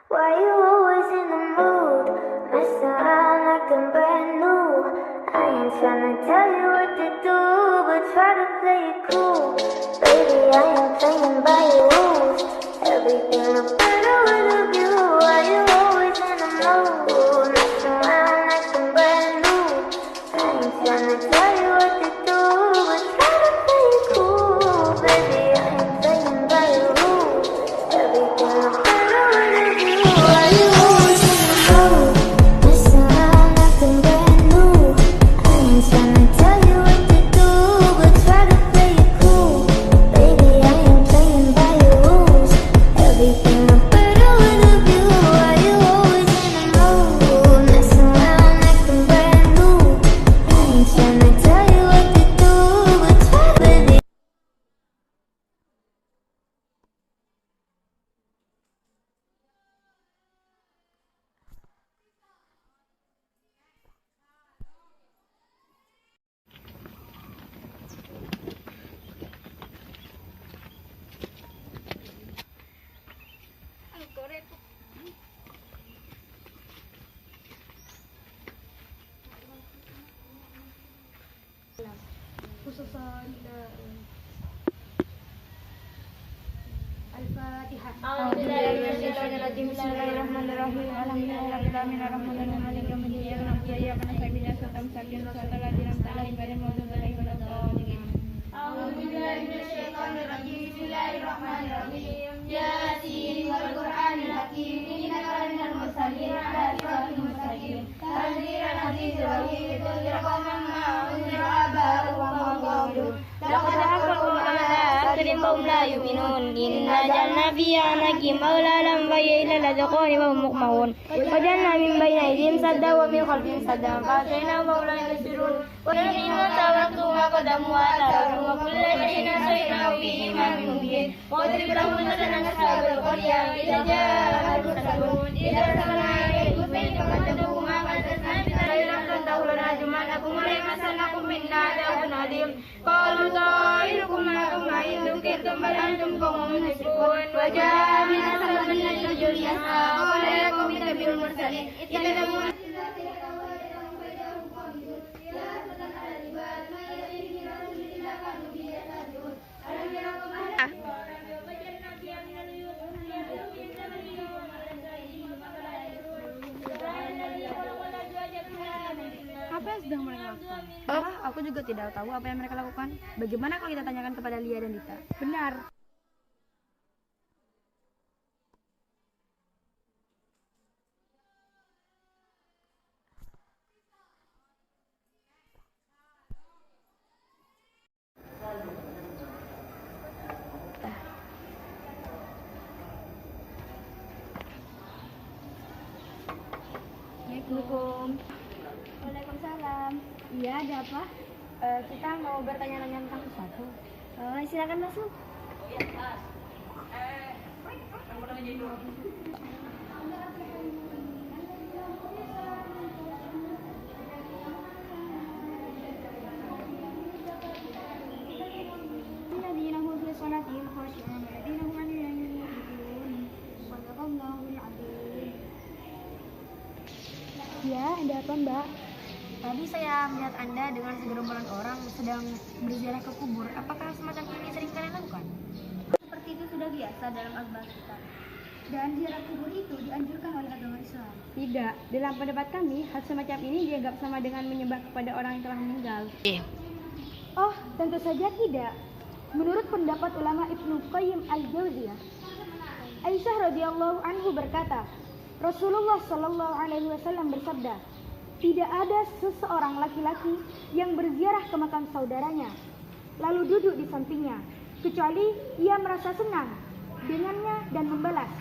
Why you always in the mood? Mess around like I'm brand new. I ain't tryna tell you what to do, but try to play it cool. Baby, I ain't playing by your rules. Everything look better with a view. Why you always in the mood? Mess around like I'm brand new. I ain't tryna tell you what to do, but try to play it cool. Baby, I ain't playing by your rules. Everything look better with a view. Why you always in the mood? Mess around like I'm brand new. I ain't tryna tell you what to do, but try to play it cool. Baby, I ain't playing by your rules. Everything look better with a view. Why you always in the mood? Mess around like I'm brand new. I ain't tryna tell you what to do, but try to play it. Al-Fatihah. A'udzubillahi Bismillahirrahmanirrahim. Alhamdulillahirabbil alamin arrahmanirrahim maliki yaumiddin. Iyyaka na'budu wa iyyaka nasta'in ihdinas siratal mustaqim siratal ladzina an'amta 'alaihim ghairil maghdubi 'alaihim waladdallin. A'udzubillahi minasyaitonir rajim. Bismillahirrahmanirrahim. Yasin wal Qur'anil hakim. Innaka laminal mursalin 'ala siratal mustaqim. Tanzilal azizir rahim. Tunzir qauman ma unzira aba'uhum wa hum ghafilun. Laqad haqqaqa 'ala aktsarihim wa hum la yu'minun. Inna ja'alna fi a'naqihim aghlalan fa hiya ila al-adqani wa hum muqmahun. Wa ja'alna min bayni aydihim saddan wa min khalfihim saddan fa atainahum wa hum la yubsirun. Wa inna taraktu ma qadamu wa atharu wa kullu shay'in ahsaynahu fi imamin mubin. Wa adrib lahum masalan ashabal qaryah idza ja'a al-mursalun idza arsalna ilayhim fa kadzabuhu ma qadasna bi tayyibatin tawlana jumanakum wa la masanakum minna adabun adim. Qalu ta'irukum ma'akum ma'in dzukirtum bal antum qawmun musrifun. Wa ja'a min ashabil najmi yas'a wa la yakum bil mursalin yatadabbun. Apa yang sedang mereka lakukan? Aku juga tidak tahu apa yang mereka lakukan. Bagaimana kalau kita tanyakan kepada Lia dan Dita? Benar. Assalamualaikum. Waalaikumsalam. Iya, ada apa? Kita mau bertanya-tanya tentang sesuatu. Silakan masuk. Ya, ada apa Mbak? Tadi saya melihat Anda dengan segerombolan orang sedang berziarah ke kubur. Apakah semacam ini sering kalian lakukan? Seperti itu sudah biasa dalam agama kita. Dan ziarah kubur itu dianjurkan oleh agama Islam. Tidak, dalam pendapat kami, hal semacam ini dianggap sama dengan menyembah kepada orang yang telah meninggal. Oh, tentu saja tidak. Menurut pendapat ulama Ibnu Qayyim al-Jauziyah, Aisyah radhiyallahu anhu berkata, Rasulullah Shallallahu Alaihi Wasallam bersabda, tidak ada seseorang laki-laki yang berziarah ke makam saudaranya, lalu duduk di sampingnya, kecuali ia merasa senang dengannya dan membalas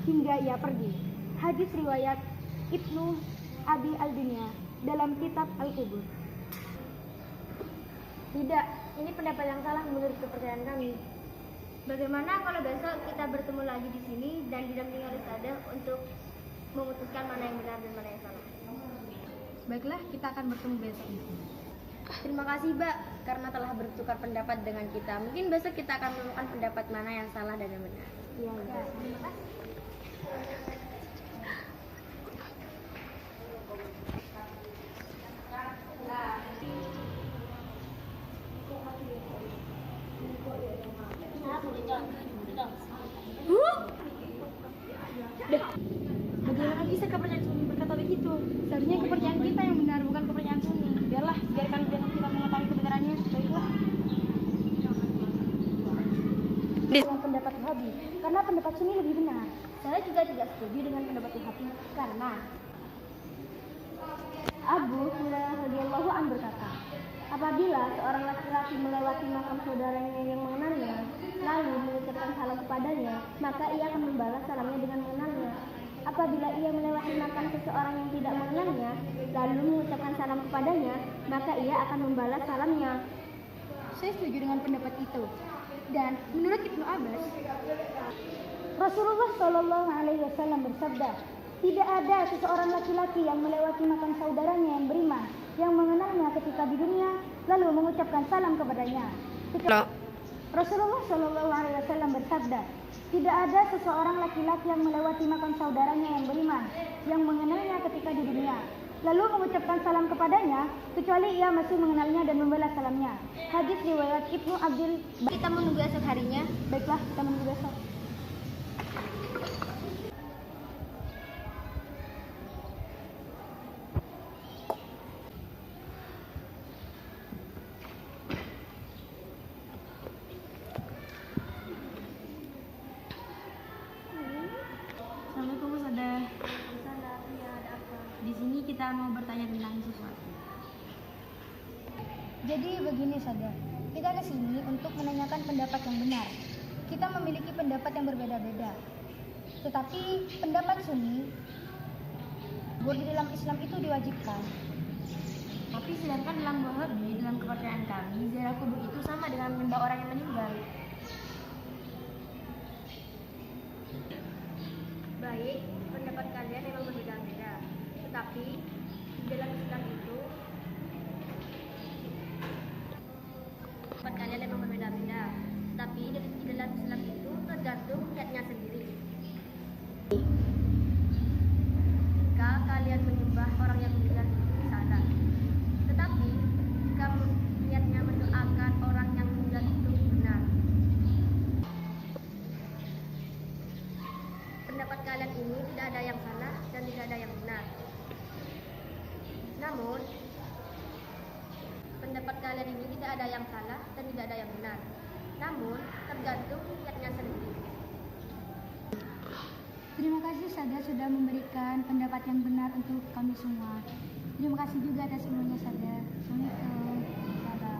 hingga ia pergi. Hadis riwayat Ibnu Abi al-Dunya dalam kitab Al-Qubur. Tidak, ini pendapat yang salah menurut kepercayaan kami. Bagaimana kalau besok kita bertemu lagi di sini dan didampingi oleh Ustadzah untuk memutuskan mana yang benar dan mana yang salah? Baiklah, kita akan bertemu besok di sini. Terima kasih, Mbak, karena telah bertukar pendapat dengan kita. Mungkin besok kita akan menemukan pendapat mana yang salah dan yang benar. Iya, terima kasih. Seharusnya kepercayaan kita yang benar, bukan kepercayaan Sunni. Biarkan kita mengetahui kebenarannya. Baiklah. Dengan pendapat Wahabi, karena pendapat Sunni lebih benar. Saya juga tidak setuju dengan pendapat Wahabi karena Abu Hurairah radhiyallahu anhu berkata, apabila seorang laki-laki melewati makam saudaranya yang mengenalnya, lalu mengucapkan salam kepadanya, maka ia akan membalas salamnya dengan mengenalnya. Apabila ia melewati makam seseorang yang tidak mengenalnya, lalu mengucapkan salam kepadanya, maka ia akan membalas salamnya. Saya setuju dengan pendapat itu. Dan menurut Ibnu Abbas, Rasulullah Shallallahu Alaihi Wasallam bersabda, tidak ada seseorang laki-laki yang melewati makam saudaranya yang beriman, yang mengenalnya ketika di dunia, lalu mengucapkan salam kepadanya. Rasulullah Shallallahu Alaihi Wasallam bersabda, tidak ada seseorang laki-laki yang melewati makam saudaranya yang beriman, yang mengenalnya ketika di dunia, lalu mengucapkan salam kepadanya, kecuali ia masih mengenalnya dan membalas salamnya. Hadis riwayat Ibnu Abdul. Kita menunggu esok harinya. Baiklah, kita menunggu besok. Assalamualaikum Ustazah. Ya, ada apa? Di sini kita mau bertanya tentang sesuatu. Jadi begini saja, kita ke sini untuk menanyakan pendapat yang benar. Kita memiliki pendapat yang berbeda-beda. Tetapi pendapat Sunni bahwa di dalam Islam itu diwajibkan. Tapi sedangkan dalam Wahabi, dalam kepercayaan kami, ziarah kubur itu sama dengan menyembah orang yang meninggal. Baik, pendapat kalian memang berbeda-beda. Tetapi di dalam Islam itu pendapat kalian memang berbeda-beda. Tapi di dalam Islam itu tergantung niatnya sendiri. Jika kalian menyembah orang yang meninggal itu salah. Tetapi jika niatnya mendoakan orang yang meninggal itu benar. Pendapat kalian ini tidak ada yang salah dan tidak ada yang benar. Namun, pendapat kalian ini tidak ada yang salah dan tidak ada yang benar. Namun, tergantung niatnya sendiri. Terima kasih Sada sudah memberikan pendapat yang benar untuk kami semua. Terima kasih juga atas ilmunya Sada. Assalamualaikum. Salam.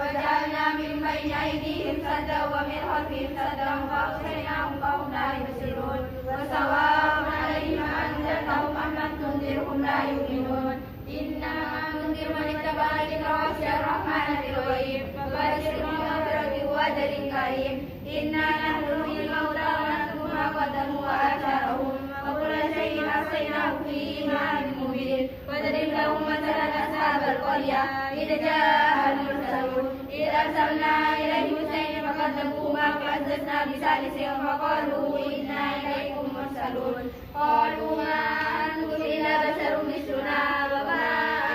وجعلنا من بين أيديهم سدا ومن خلفهم سدا فأغشيناهم فهم لا يبصرون وسواء عليهم أنذرتهم أم لم تنذرهم لا يؤمنون إنما تنذر من اتبع ذكر وخشى الرحمن بالغيب فبشرهم بمغفرة وأجر كريم إنا نحن نحيي الموتى ونكتب ما قدموا وآثارهم وكل شيء أحصيناه في إمام مبين وضرب لهم مثلا أصحاب القرية إذ جاء المرسلون إذ أرسلنا إليهم اثنين فكذبوهما فعززنا بثالث فقالوا إنا إليكم مرسلون قالوا ما أنتم إلا بشر مثلنا وما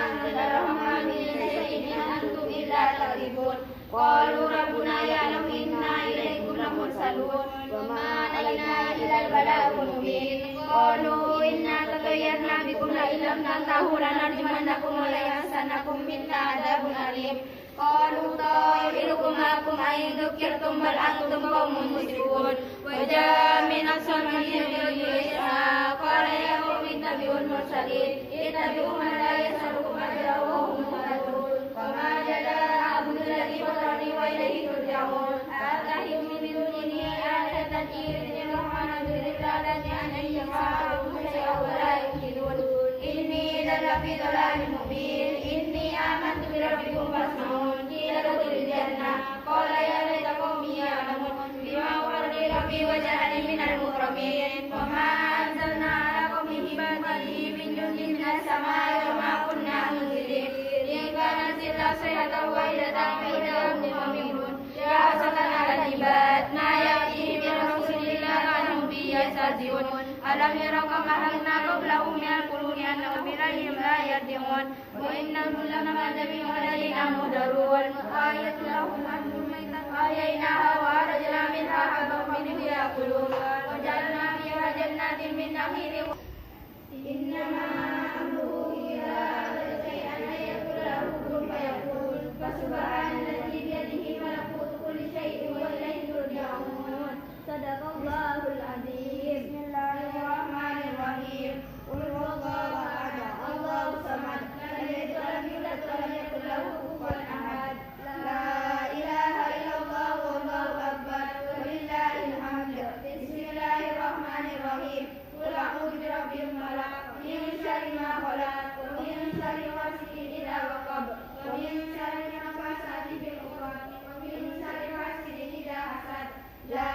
أنزل الرحمن من شيء إن أنتم إلا تكذبون قالوا ربنا يعلم إنا إليكم لمرسلون وما علينا إلا البلاغ المبين قالوا إنا تطيرنا بكم لئن لم تنتهوا لنرجمنكم وليمسنكم منا عذاب أليم قالوا طائركم معكم أئن ذكرتم بل أنتم قوم مسرفون وجاء من أقصى المدينة رجل يسعى قال يا قوم اتبعوا المرسلين اتبعوا من لا يسألكم أجرا وهم مهتدون وما جزاء أعبد الذي فطرني وإليه ترجعون أتخذ من دونه آلهة إن يردني الرحمن بضلالة أن ينفعهم شيئا ولا يفيدون إني إذا لفي ضلال مبين إني آمنت بربكم فاسمعون قيل ادخل الجنة قال يا ليت قومي يعلمون بما غفر لي ربي وجعلني من المكرمين وما أنزلنا على قومه بعد العباد ما يأتيه من رسول إلا كانوا به يستهزئون ألم يروا كما أهلكنا قبلهم من القرون أنهم إليهم لا يرجعون وإن كل ما تبعوا لدينا مهدرون وآية لهم أنهم أحييناها وأخرجنا منها حبا منه يأكلون وجعلنا فيها جنات من نخيل إنما أمره إذا أراد شيئا أن يقول له كن فيكون فسبحان الذي بيده ملكوت كل شيء وإليه ترجعون صدق الله العظيم بسم الله الرحمن الرحيم قل هو الله أحد الله الصمد لم يلد ولم يولد ولم يكن له كفوا أحد لا إله إلا الله والله أكبر ولله الحمد بسم الله الرحمن الرحيم قل أعوذ برب الفلق من شر ما خلق ومن شر غاسق إذا وقب ومن شر النفاثات في العقد ومن شر حاسد إذا حسد لا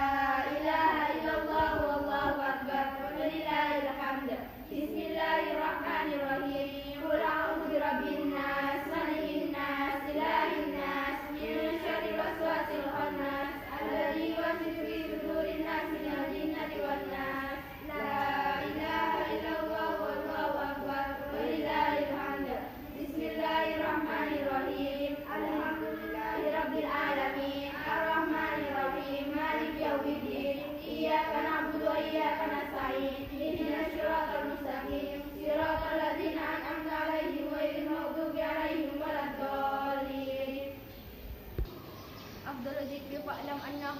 إله إلا الله والله أكبر ولله الحمد بسم الله الرحمن الرحيم قل أعوذ برب الناس ملك الناس إله الناس من شر الوسواس الخناس الذي يوسوس في صدور الناس من الجنة والناس لا إله إلا الله والله أكبر ولله الحمد بسم الله الرحمن الرحيم الحمد لله رب العالمين الرحمن الرحيم مالك يوم الدين إياك نعبد وإياك نستعين اهدنا الصراط المستقيم صراط الذين أنعمت عليهم غير المغضوب عليهم ولا الضالين أفضل الذكر فاعلم أنه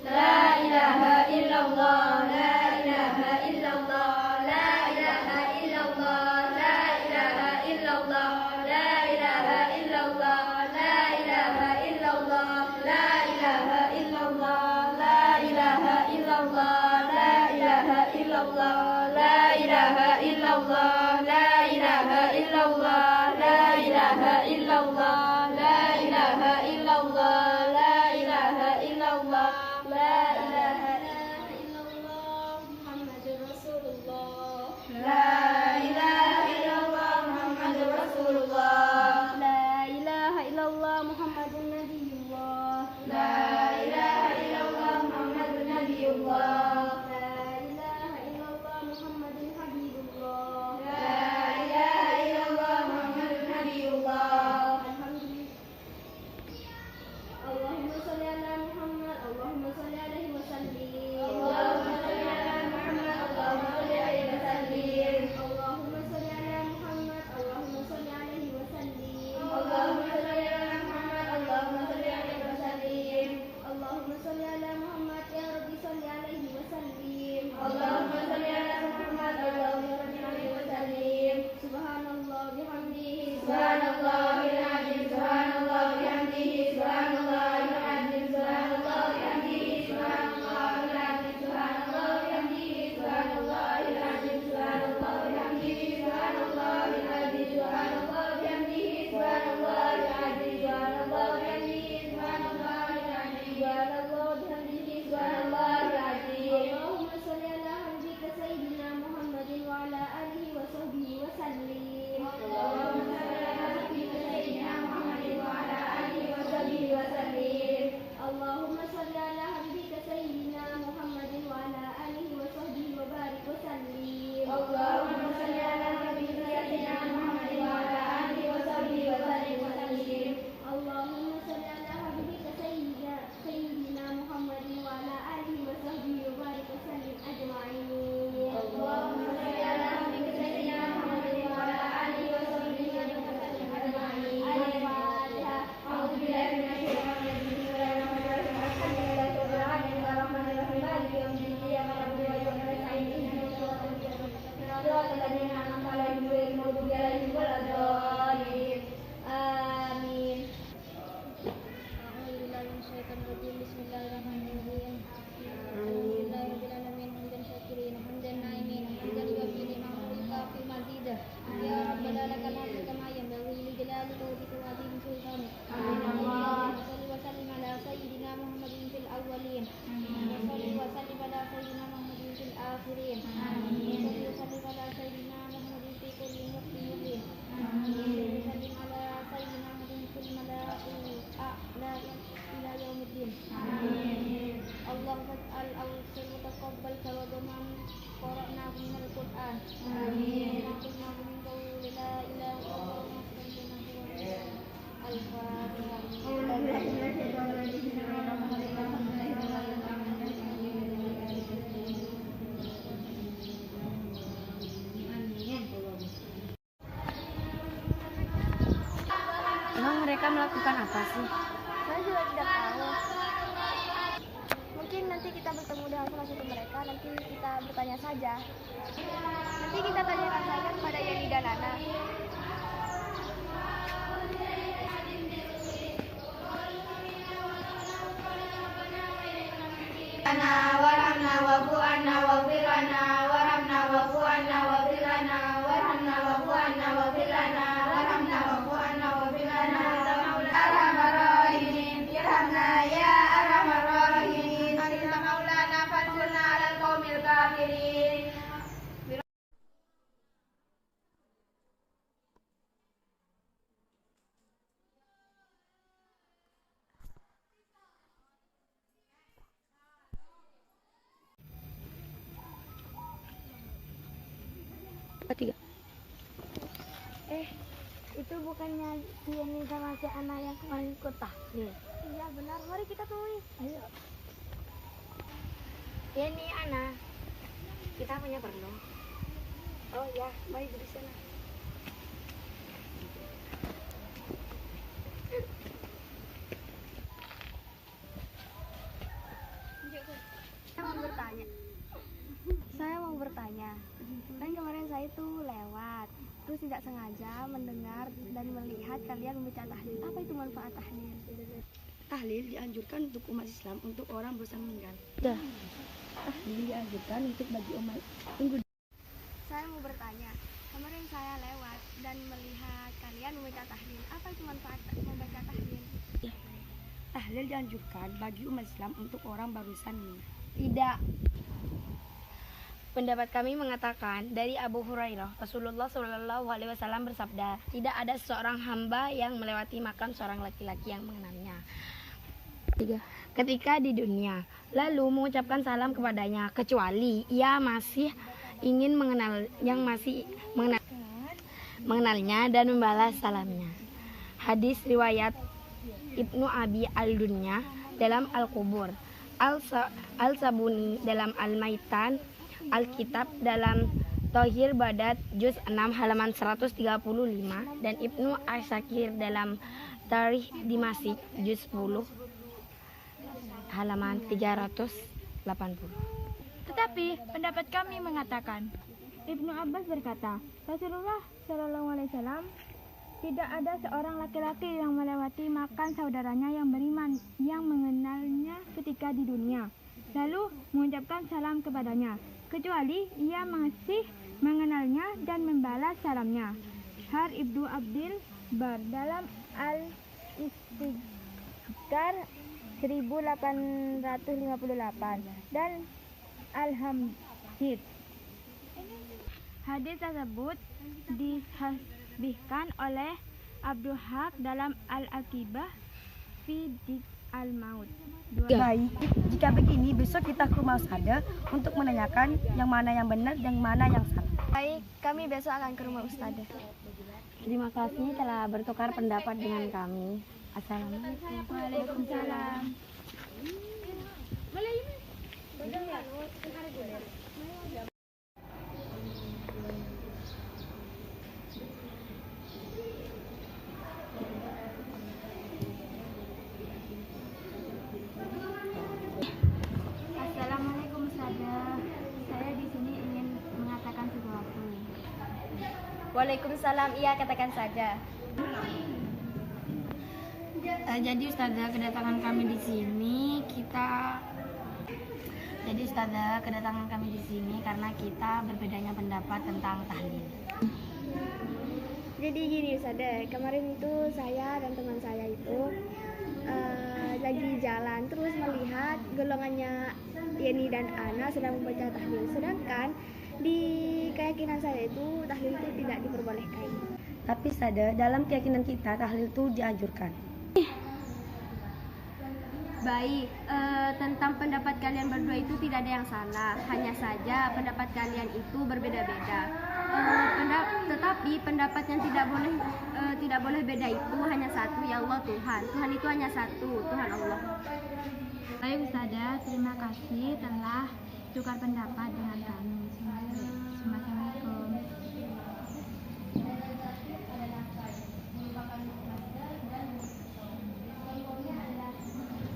لا إله إلا الله لا إله إلا الله لا إله إلا الله لا إله إلا الله لا إله إلا الله لا إله إلا الله لا إله إلا الله لا إله إلا الله لا إله إلا الله لا إله إلا الله لا إله إلا الله لا إله إلا الله لا إله إلا الله لا إله إلا الله لا إله إلا الله محمد رسول الله لا إله إلا الله محمد رسول الله لا إله إلا الله محمد نبي الله لا إله إلا الله محمد نبي الله لا إله إلا الله محمد حبيب الله لا إله إلا الله محمد Amin. Emang mereka melakukan apa sih? Saya juga tidak tahu. Mungkin nanti kita bertemu dengan salah satu mereka, nanti kita bertanya saja. Nanti kita tanyakan saja kepada Yani dan Ana. Ana warhamna wa'fu anna waghfir lana warhamna wa'fu anna waghfir lana warhamna wa'fu anna waghfir lana warhamna wa'fu anna waghfir lana arhamar rahimin irhamna ya arhamar rahimin anta maulana fansurna 'alal qaumil kafirin. Itu bukannya si Yani sama si Ana yang kemarin ikut tahlil? Iya benar, mari kita tulis. Ayo. Yani, Ana, kita punya perlu. Oh ya, mari di sana. Saya mau bertanya. Kan kemarin saya tuh lewat, terus tidak sengaja mendengar dan melihat kalian membaca tahlil. Apa itu manfaat tahlil? Tahlil dianjurkan untuk umat Islam untuk orang berusaha meninggal. Tahlil dianjurkan untuk bagi umat. Saya mau bertanya. Kemarin saya lewat dan melihat kalian membaca tahlil. Apa itu manfaat membaca tahlil? Tahlil dianjurkan bagi umat Islam untuk orang barusan meninggal. Tidak. Pendapat kami mengatakan dari Abu Hurairah, Rasulullah SAW bersabda, tidak ada seorang hamba yang melewati makam seorang laki-laki yang mengenalnya ketika di dunia, lalu mengucapkan salam kepadanya, kecuali ia masih ingin mengenalnya dan membalas salamnya. Hadis riwayat Ibnu Abi Al-Dunya dalam Al-Qubur, Al-Sabuni dalam Al-Maitan, Alkitab dalam Tohir Badat Juz 6 halaman 135 dan Ibnu Asakir dalam Tarikh Dimasyik Juz 10 halaman 380. Tetapi pendapat kami mengatakan, Ibnu Abbas berkata, Rasulullah SAW tidak ada seorang laki-laki yang melewati makam saudaranya yang beriman yang mengenalnya ketika di dunia, lalu mengucapkan salam kepadanya, kecuali ia masih mengenalnya dan membalas salamnya. Har Ibnu Abdil Bar dalam Al-Istighfar 1858 dan Al-Hamid. Hadis tersebut disahihkan oleh Abdul Haq dalam Al-Aqibah fi Dik Al-Maut. Baik, jika begini besok kita ke rumah Ustadzah untuk menanyakan yang mana yang benar dan mana yang salah. Baik, kami besok akan ke rumah Ustadzah. Terima kasih telah bertukar pendapat dengan kami. Assalamualaikum. Waalaikumsalam. Assalamualaikum Ustadzah. Saya di sini ingin mengatakan sesuatu. Waalaikumsalam. Iya, katakan saja. Jadi Ustadzah, kedatangan kami di sini karena kita berbedanya pendapat tentang tahlil. Jadi gini Ustadzah, kemarin itu saya dan teman saya itu lagi jalan terus melihat golongannya Yani dan Ana sedang membaca tahlil. Sedangkan di keyakinan saya itu tahlil itu tidak diperbolehkan. Tapi Ustadzah, dalam keyakinan kita tahlil itu dianjurkan. Baik, tentang pendapat kalian kalian berdua itu tidak ada yang salah, hanya saja pendapat kalian itu berbeda-beda. Tetapi pendapat yang tidak boleh beda itu hanya satu, ya Allah Tuhan. Tuhan itu hanya satu, Tuhan Allah. Baik Ustazah, terima kasih telah tukar pendapat dengan kami. Semoga